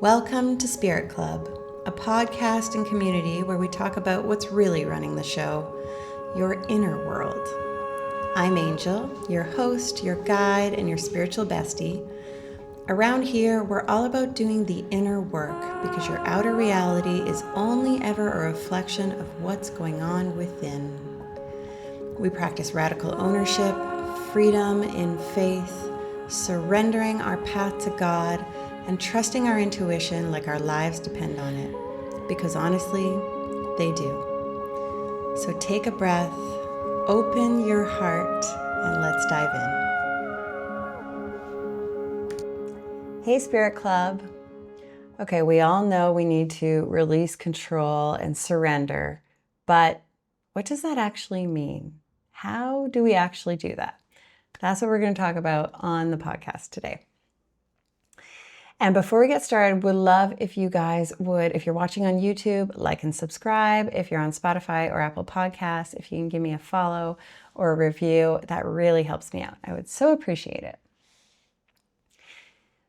Welcome to Spirit Club, a podcast and community where we talk about what's really running the show, your inner world. I'm Angel, your host, your guide, and your spiritual bestie. Around here, we're all about doing the inner work because your outer reality is only ever a reflection of what's going on within. We practice radical ownership, freedom in faith, surrendering our path to God, and trusting our intuition like our lives depend on it. Because honestly, they do. So take a breath, open your heart, and let's dive in. Hey, Spirit Club. Okay, we all know we need to release control and surrender, but what does that actually mean? How do we actually do that? That's what we're going to talk about on the podcast today. And before we get started, would love if you guys would, if you're watching on YouTube, like and subscribe. If you're on Spotify or Apple Podcasts, if you can give me a follow or a review, that really helps me out. I would so appreciate it.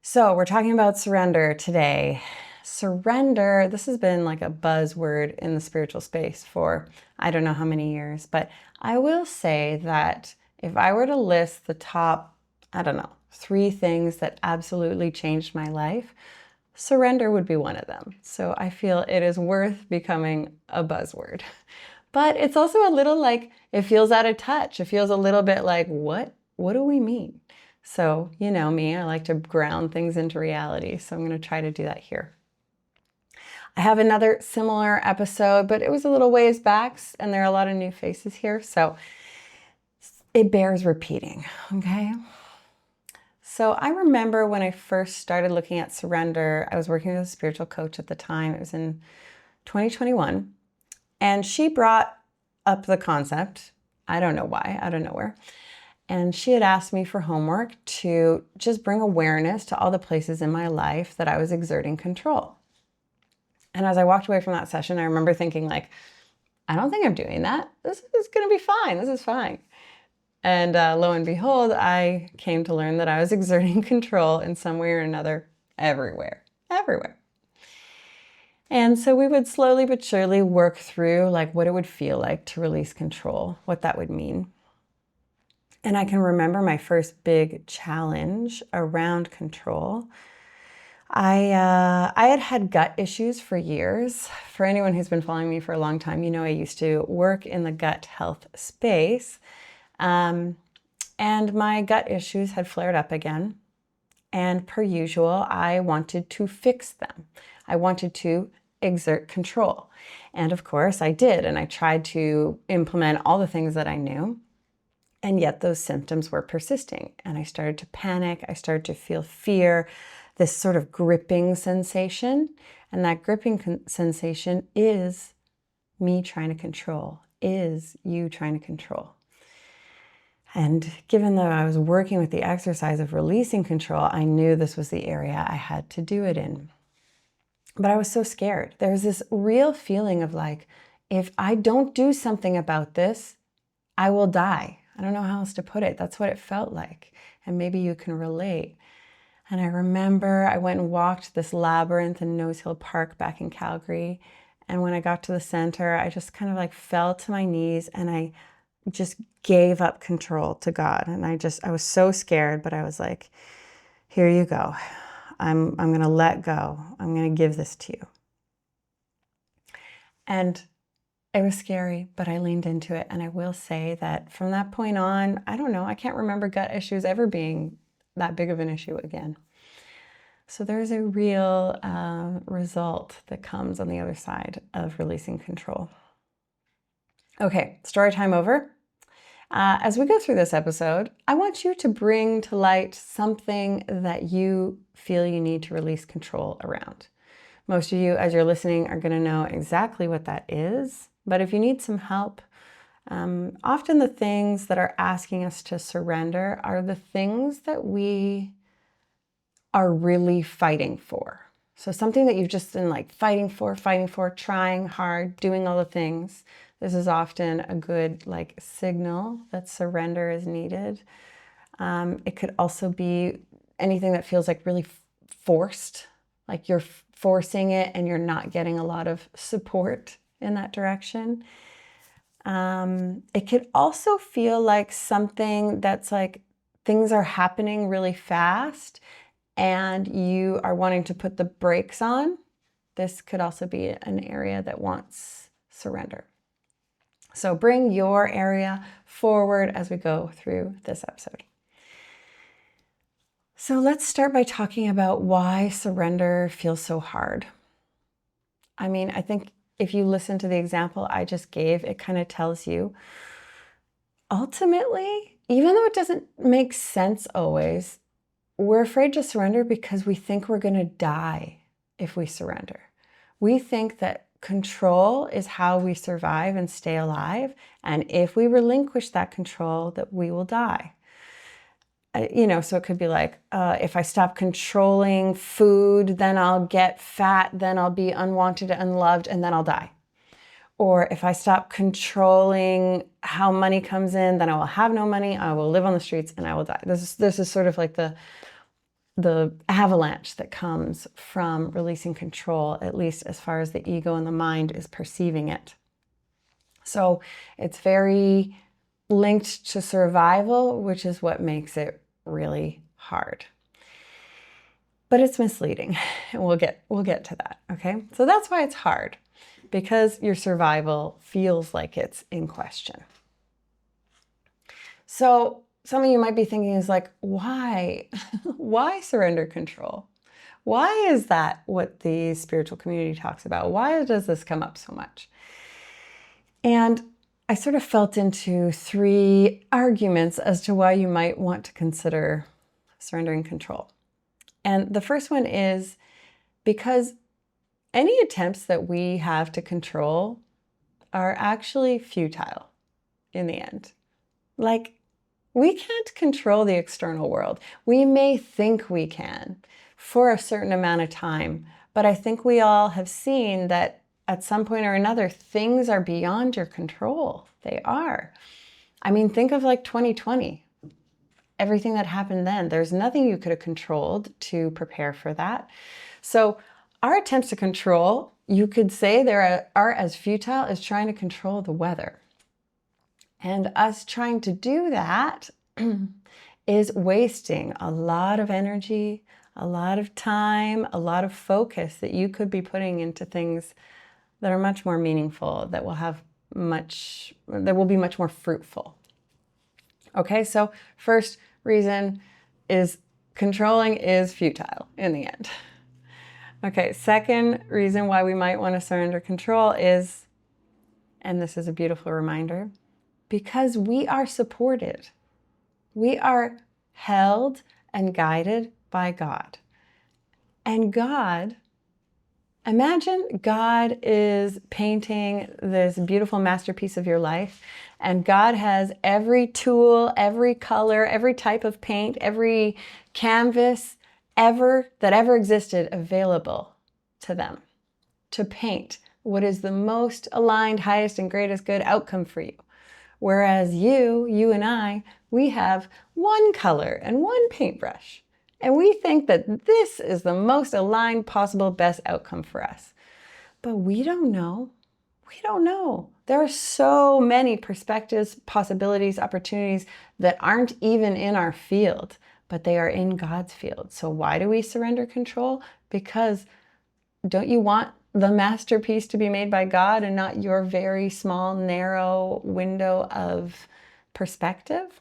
So we're talking about surrender today. Surrender, this has been like a buzzword in the spiritual space for I don't know how many years, but I will say that if I were to list the top, 3 things that absolutely changed my life, surrender would be one of them. So I feel it is worth becoming a buzzword. But it's also a little like, it feels out of touch. It feels a little bit like, what do we mean? So, you know me, I like to ground things into reality. So I'm going to try to do that here. I have another similar episode, but it was a little ways back and there are a lot of new faces here. So it bears repeating, okay? So I remember when I first started looking at surrender, I was working with a spiritual coach at the time. It was in 2021. And she brought up the concept. I don't know why, out of nowhere. And she had asked me for homework to just bring awareness to all the places in my life that I was exerting control. And as I walked away from that session, I remember thinking like, I don't think I'm doing that. This is going to be fine. This is fine. And lo and behold, I came to learn that I was exerting control in some way or another everywhere. And so we would slowly but surely work through like what it would feel like to release control, what that would mean. And I can remember my first big challenge around control. I had gut issues for years. For anyone who's been following me for a long time, you know I used to work in the gut health space. And my gut issues had flared up again. And per usual, I wanted to fix them. I wanted to exert control. And of course I did. And I tried to implement all the things that I knew. And yet those symptoms were persisting. And I started to panic. I started to feel fear, this sort of gripping sensation. And that gripping sensation is me trying to control, is you trying to control. And given that I was working with the exercise of releasing control, I knew this was the area I had to do it in. But I was so scared. There was this real feeling of like, if I don't do something about this, I will die. I don't know how else to put it. That's what it felt like. And maybe you can relate. And I remember I went and walked this labyrinth in Nose Hill Park back in Calgary. And when I got to the center, I just kind of like fell to my knees and I just gave up control to God. And I was so scared, but I was like, here you go. I'm going to let go. I'm going to give this to you. And it was scary, but I leaned into it. And I will say that from that point on, I don't know, I can't remember gut issues ever being that big of an issue again. So there's a real result that comes on the other side of releasing control. Okay, story time over. As we go through this episode, I want you to bring to light something that you feel you need to release control around. Most of you, as you're listening, are going to know exactly what that is. But if you need some help, often the things that are asking us to surrender are the things that we are really fighting for. So something that you've just been like fighting for, trying hard, doing all the things. This is often a good like signal that surrender is needed. It could also be anything that feels like really forced, like you're forcing it and you're not getting a lot of support in that direction. It could also feel like something that's like things are happening really fast and you are wanting to put the brakes on. This could also be an area that wants surrender. So bring your area forward as we go through this episode. So let's start by talking about why surrender feels so hard. I mean, I think if you listen to the example I just gave, it kind of tells you, ultimately, even though it doesn't make sense always, we're afraid to surrender because we think we're going to die if we surrender. We think that control is how we survive and stay alive. And if we relinquish that control, that we will die. So it could be like, if I stop controlling food, then I'll get fat, then I'll be unwanted, unloved, and then I'll die. Or if I stop controlling how money comes in, then I will have no money, I will live on the streets, and I will die. This is sort of like the avalanche that comes from releasing control, at least as far as the ego and the mind is perceiving it. So it's very linked to survival, which is what makes it really hard. But it's misleading, and we'll get to that, okay? So that's why it's hard, because your survival feels like it's in question. So some of you might be thinking is like, why? Why surrender control? Why is that what the spiritual community talks about? Why does this come up so much? And I sort of felt into 3 arguments as to why you might want to consider surrendering control. And the first one is because any attempts that we have to control are actually futile in the end. Like, we can't control the external world. We may think we can for a certain amount of time, but I think we all have seen that at some point or another, things are beyond your control. They are. I mean, think of like 2020, everything that happened then. There's nothing you could have controlled to prepare for that. So our attempts to control, you could say, they are as futile as trying to control the weather. And us trying to do that is wasting a lot of energy, a lot of time, a lot of focus that you could be putting into things that are much more meaningful, that will be much more fruitful. Okay, so first reason is controlling is futile in the end. Okay, second reason why we might want to surrender control is, and this is a beautiful reminder, because we are supported. We are held and guided by God. And God, imagine God is painting this beautiful masterpiece of your life, and God has every tool, every color, every type of paint, every canvas that ever existed available to them to paint what is the most aligned, highest, and greatest good outcome for you. Whereas you and I, we have one color and one paintbrush. And we think that this is the most aligned possible best outcome for us. But we don't know. We don't know. There are so many perspectives, possibilities, opportunities that aren't even in our field, but they are in God's field. So why do we surrender control? Because don't you want the masterpiece to be made by God and not your very small, narrow window of perspective?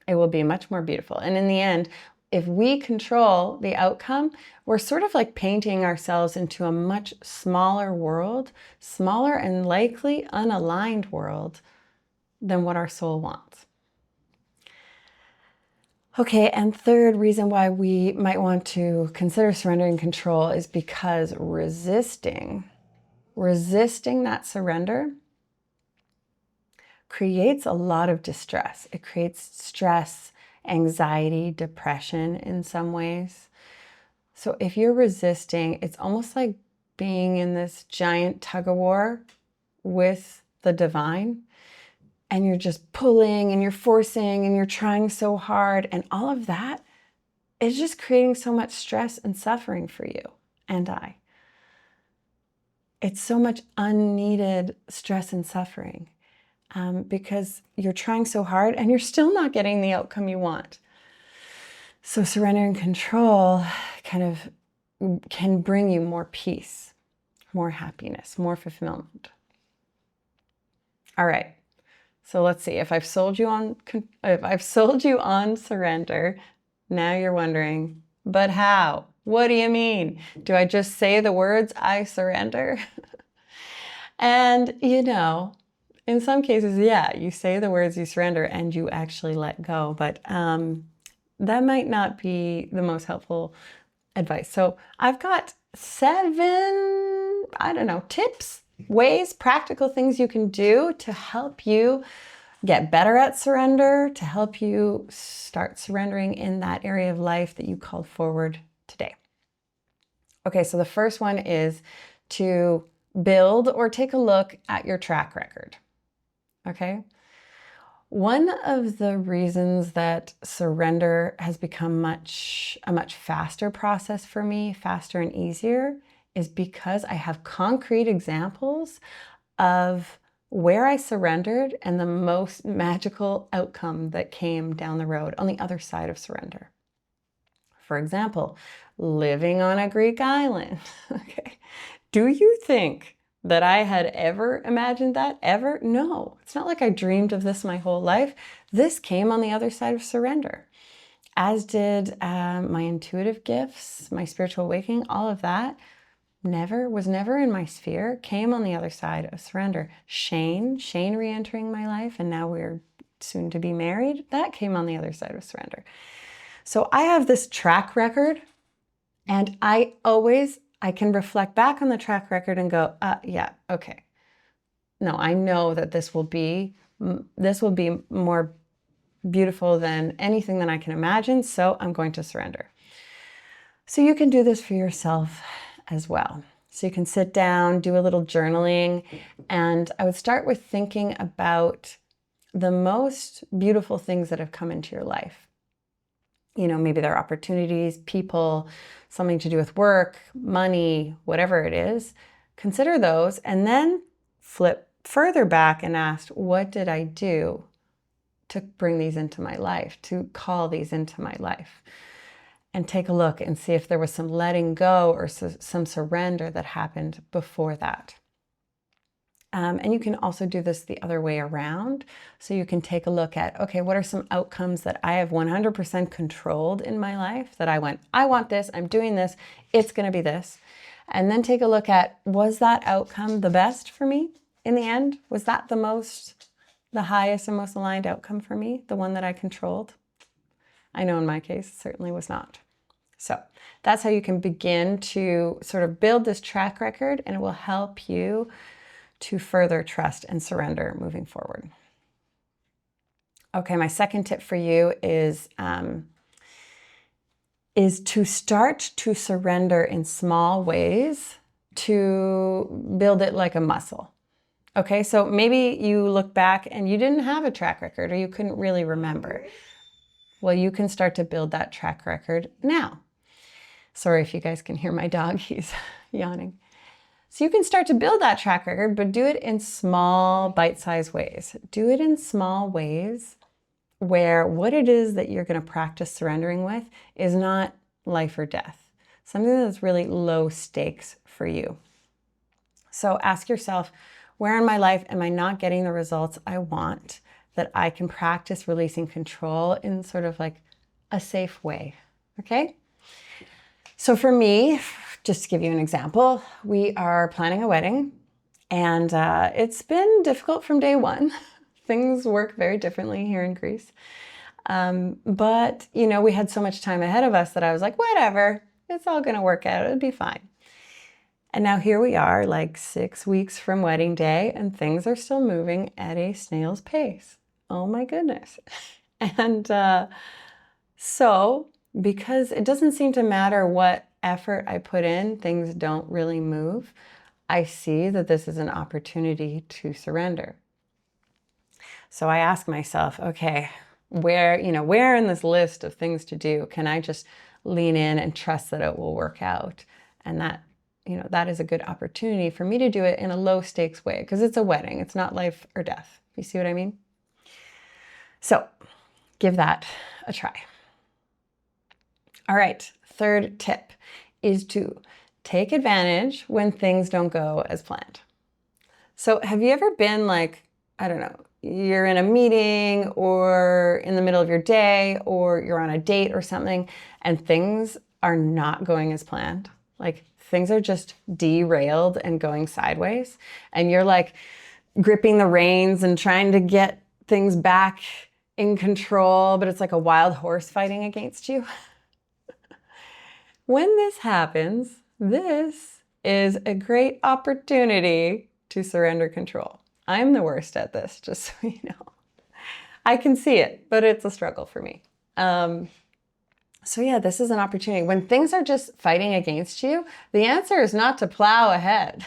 It will be much more beautiful. And in the end, if we control the outcome, we're sort of like painting ourselves into a much smaller world, smaller and likely unaligned world than what our soul wants. Okay, and third reason why we might want to consider surrendering control is because resisting that surrender creates a lot of distress. It creates stress, anxiety, depression in some ways. So if you're resisting, it's almost like being in this giant tug-of-war with the divine, and you're just pulling and you're forcing and you're trying so hard, and all of that it's just creating so much stress and suffering for you and I. It's so much unneeded stress and suffering because you're trying so hard and you're still not getting the outcome you want. So surrender and control kind of can bring you more peace, more happiness, more fulfillment. All right. So let's see. If I've sold you on surrender, now you're wondering, but how? What do you mean? Do I just say the words, I surrender? And in some cases, yeah, you say the words you surrender and you actually let go, but that might not be the most helpful advice. So I've got 7, tips, ways, practical things you can do to help you get better at surrender, to help you start surrendering in that area of life that you called forward today. Okay, so the first one is to build or take a look at your track record. Okay? One of the reasons that surrender has become a much faster process for me, faster and easier, is because I have concrete examples of where I surrendered and the most magical outcome that came down the road on the other side of surrender. For example, living on a Greek island. Okay. Do you think that I had ever imagined that? Ever? No. It's not like I dreamed of this my whole life. This came on the other side of surrender, as did my intuitive gifts, my spiritual awakening, all of that. Was never in my sphere, came on the other side of surrender. Shane re-entering my life, and now we're soon to be married. That came on the other side of surrender. So I have this track record, and I can reflect back on the track record and go, yeah, okay. No, I know that this will be more beautiful than anything that I can imagine, so I'm going to surrender. So you can do this for yourself as well. So you can sit down, do a little journaling, and I would start with thinking about the most beautiful things that have come into your life. Maybe they're opportunities, people, something to do with work, money, whatever it is. Consider those and then flip further back and ask, what did I do to bring these into my life, to call these into my life? And take a look and see if there was some letting go or some surrender that happened before that. And you can also do this the other way around. So you can take a look at, okay, what are some outcomes that I have 100% controlled in my life that I want this, I'm doing this, it's going to be this. And then take a look at, was that outcome the best for me in the end? Was that the highest and most aligned outcome for me, the one that I controlled? I know in my case, it certainly was not. So that's how you can begin to sort of build this track record, and it will help you to further trust and surrender moving forward. Okay, my second tip for you is to start to surrender in small ways to build it like a muscle. Okay, so maybe you look back and you didn't have a track record or you couldn't really remember. Well, you can start to build that track record now. Sorry if you guys can hear my dog, he's yawning. So you can start to build that track record, but do it in small, bite-sized ways. Do it in small ways where what it is that you're going to practice surrendering with is not life or death. Something that's really low stakes for you. So ask yourself, where in my life am I not getting the results I want that I can practice releasing control in sort of like a safe way? Okay? So for me, just to give you an example, we are planning a wedding, and it's been difficult from day one. Things work very differently here in Greece. But, we had so much time ahead of us that I was like, whatever, it's all going to work out. It'll be fine. And now here we are, like 6 weeks from wedding day, and things are still moving at a snail's pace. Oh my goodness. And so, because it doesn't seem to matter what effort I put in, things don't really move, I see that this is an opportunity to surrender. So I ask myself, okay, where in this list of things to do can I just lean in and trust that it will work out. And that, that is a good opportunity for me to do it in a low stakes way, because it's a wedding. It's not life or death. You see what I mean? So give that a try. All right, third tip is to take advantage when things don't go as planned. So have you ever been like, I don't know, you're in a meeting or in the middle of your day, or you're on a date or something, and things are not going as planned? Like things are just derailed and going sideways, and you're like gripping the reins and trying to get things back in control, but it's like a wild horse fighting against you. When this happens, this is a great opportunity to surrender control. I'm the worst at this, just so you know. I can see it, but it's a struggle for me. So yeah, this is an opportunity. When things are just fighting against you, the answer is not to plow ahead.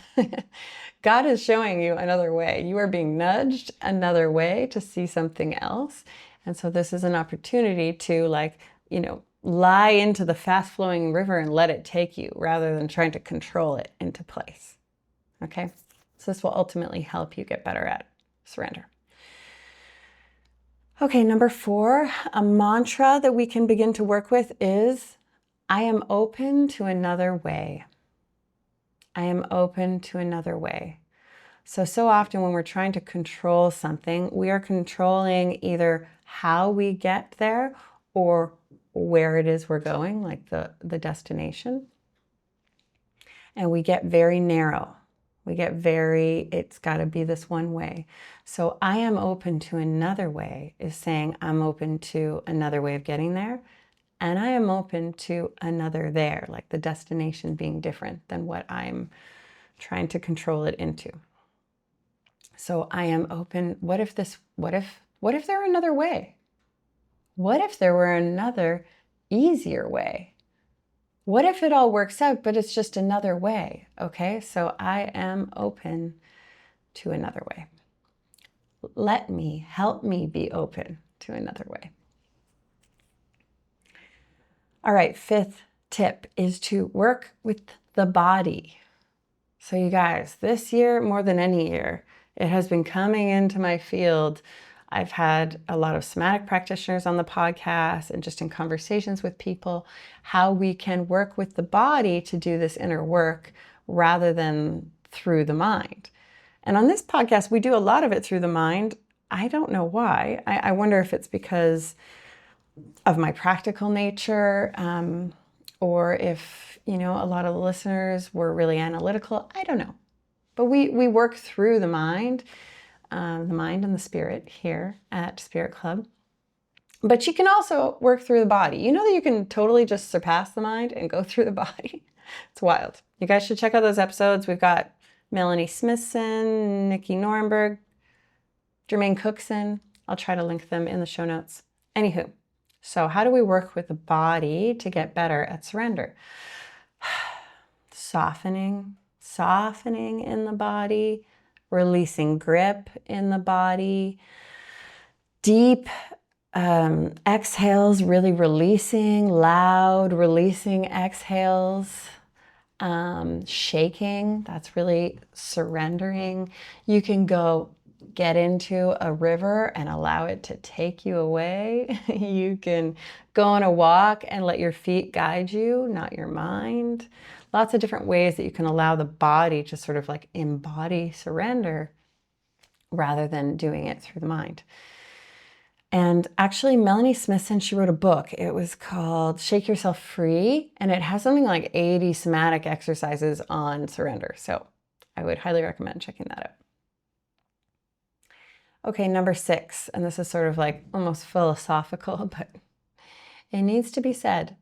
God is showing you another way. You are being nudged another way to see something else. And so this is an opportunity to lie into the fast flowing river and let it take you, rather than trying to control it into place. Okay? So this will ultimately help you get better at surrender. Okay, number 4, a mantra that we can begin to work with is, I am open to another way. I am open to another way. So often when we're trying to control something, we are controlling either how we get there or where it is we're going, like the destination. And we get very narrow. It's got to be this one way. So I am open to another way is saying I'm open to another way of getting there. And I am open to another there, like the destination being different than what I'm trying to control it into. So I am open. What if there were another way? What if there were another easier way? What if it all works out, but it's just another way? Okay, so I am open to another way. Help me be open to another way. All right, 5th tip is to work with the body. So you guys, this year, more than any year, it has been coming into my field. I've had a lot of somatic practitioners on the podcast and just in conversations with people, how we can work with the body to do this inner work rather than through the mind. And on this podcast, we do a lot of it through the mind. I don't know why. I wonder if it's because of my practical nature, or if, a lot of the listeners were really analytical. I don't know. But we work through the mind and the spirit here at Spirit Club. But you can also work through the body. You know that you can totally just surpass the mind and go through the body. It's wild. You guys should check out those episodes. We've got Melanie Smithson, Nikki Norenberg, Jermaine Cookson. I'll try to link them in the show notes. Anywho, so how do we work with the body to get better at surrender? Softening in the body, releasing grip in the body, deep exhales, really releasing, loud releasing exhales, shaking, that's really surrendering. You can go get into a river and allow it to take you away. You can go on a walk and let your feet guide you, not your mind. Lots of different ways that you can allow the body to sort of like embody surrender rather than doing it through the mind. And actually, Melanie Smithson, she wrote a book. It was called Shake Yourself Free, and it has something like 80 somatic exercises on surrender. So I would highly recommend checking that out. Okay, number 6, and this is sort of like almost philosophical, but it needs to be said.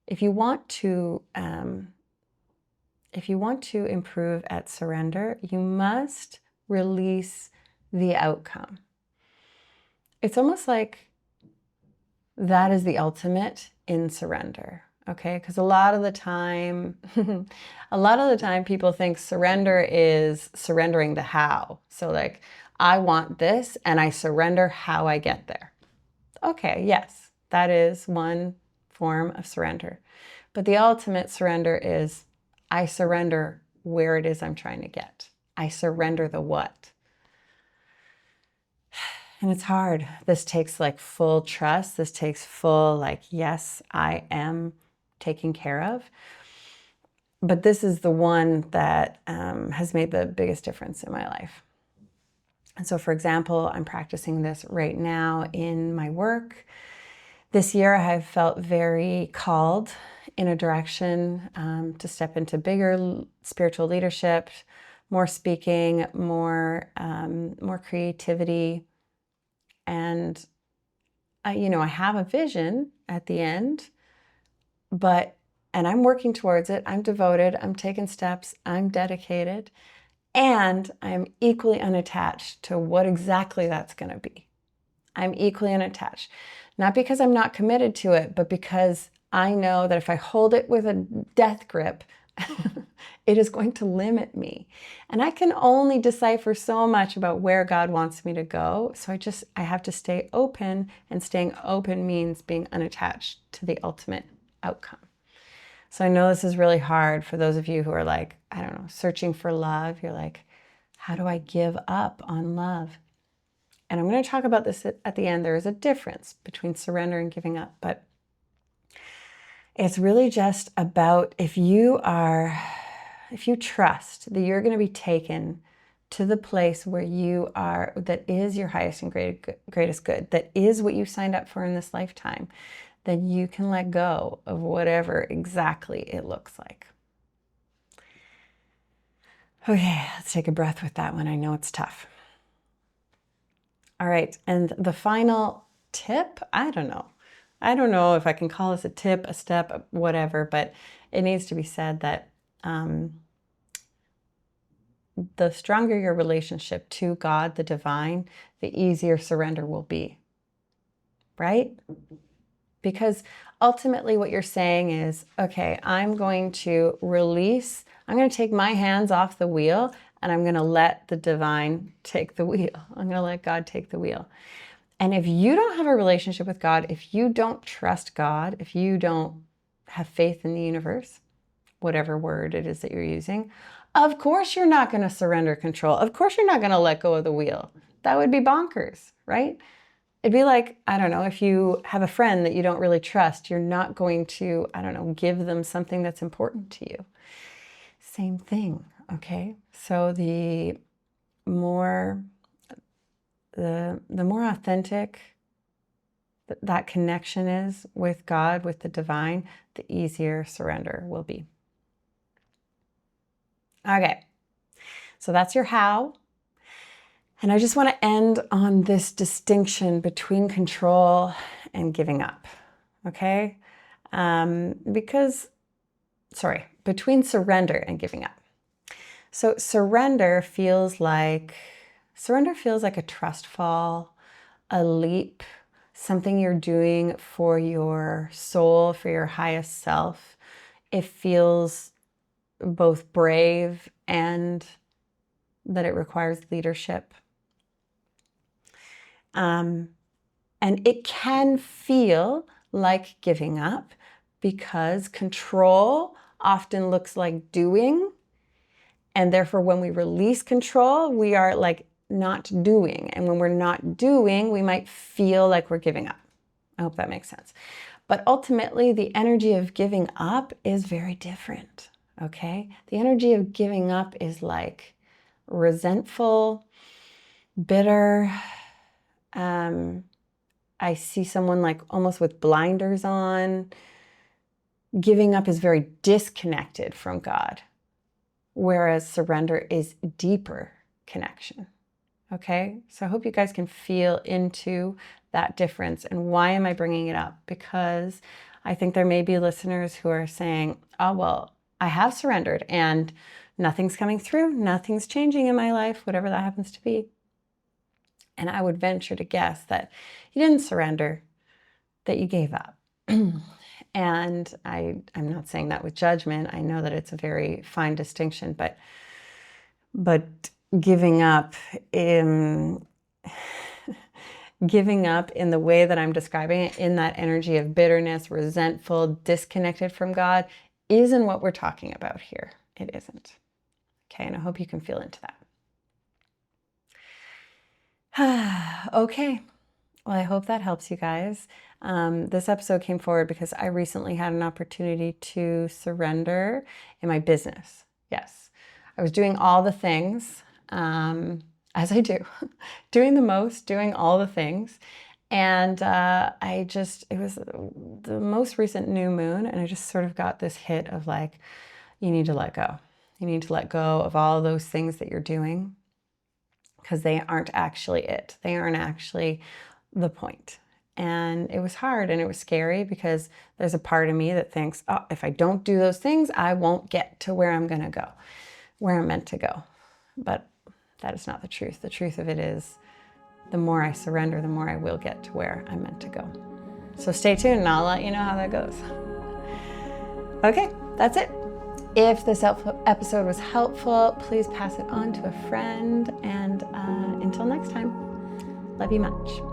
If you want to improve at surrender, you must release the outcome. It's almost like that is the ultimate in surrender, okay? Because a lot of the time people think surrender is surrendering the how. So like, I want this and I surrender how I get there. Okay, yes, that is one form of surrender. But the ultimate surrender is I surrender where it is I'm trying to get. I surrender the what. And it's hard. This takes like full trust. This takes full like, yes, I am taken care of. But this is the one that has made the biggest difference in my life. And so, for example, I'm practicing this right now in my work. This year, I have felt very called in a direction to step into bigger spiritual leadership, more speaking, more creativity. And, I have a vision at the end, and I'm working towards it. I'm devoted. I'm taking steps. I'm dedicated. And I'm equally unattached to what exactly that's going to be. I'm equally unattached. Not because I'm not committed to it, but because I know that if I hold it with a death grip, it is going to limit me. And I can only decipher so much about where God wants me to go. So I have to stay open, and staying open means being unattached to the ultimate outcome. So I know this is really hard for those of you who are like, I don't know, searching for love. You're like, how do I give up on love? And I'm going to talk about this at the end. There is a difference between surrender and giving up, but it's really just about if you trust that you're going to be taken to the place where you are, that is your highest and greatest good, that is what you signed up for in this lifetime, then you can let go of whatever exactly it looks like. Okay, let's take a breath with that one. I know it's tough. All right, and the final tip, I don't know if I can call this a tip, a step, whatever, but it needs to be said that the stronger your relationship to God, the divine, the easier surrender will be, right? Because ultimately what you're saying is, okay, I'm going to take my hands off the wheel, and I'm going to let the divine take the wheel. I'm going to let God take the wheel. And if you don't have a relationship with God, if you don't trust God, if you don't have faith in the universe, whatever word it is that you're using, of course you're not going to surrender control. Of course you're not going to let go of the wheel. That would be bonkers, right? It'd be like, I don't know, if you have a friend that you don't really trust, you're not going to, give them something that's important to you. Same thing, okay? So the more authentic that connection is with God, with the divine, the easier surrender will be. Okay, so that's your how. And I just want to end on this distinction between control and giving up, okay? Between surrender and giving up. So surrender feels like a trust fall, a leap, something you're doing for your soul, for your highest self. It feels both brave and that it requires leadership. And it can feel like giving up because control often looks like doing. And therefore, when we release control, we are like not doing. And when we're not doing, we might feel like we're giving up. I hope that makes sense. But ultimately, the energy of giving up is very different, okay? The energy of giving up is like resentful, bitter. I see someone like almost with blinders on. Giving up is very disconnected from God, whereas surrender is deeper connection. Okay, so I hope you guys can feel into that difference. And why am I bringing it up? Because I think there may be listeners who are saying, oh, well, I have surrendered and nothing's coming through, nothing's changing in my life, whatever that happens to be. And I would venture to guess that you didn't surrender, that you gave up. And I'm not saying that with judgment. I know that it's a very fine distinction, but giving up giving up in the way that I'm describing it, in that energy of bitterness, resentful, disconnected from God, isn't what we're talking about here. It isn't. Okay, and I hope you can feel into that. Okay, well, I hope that helps you guys. This episode came forward because I recently had an opportunity to surrender in my business. Yes, I was doing all the things, as I do, doing the most, doing all the things. And it was the most recent new moon, and I just sort of got this hit of like, you need to let go. You need to let go of all those things that you're doing, because they aren't actually it. They aren't actually the point. And it was hard and it was scary, because there's a part of me that thinks, oh, if I don't do those things, I won't get to where I'm going to go, where I'm meant to go. But that is not the truth. The truth of it is, the more I surrender, the more I will get to where I'm meant to go. So stay tuned and I'll let you know how that goes. Okay, that's it. If this episode was helpful, please pass it on to a friend. And until next time, love you much.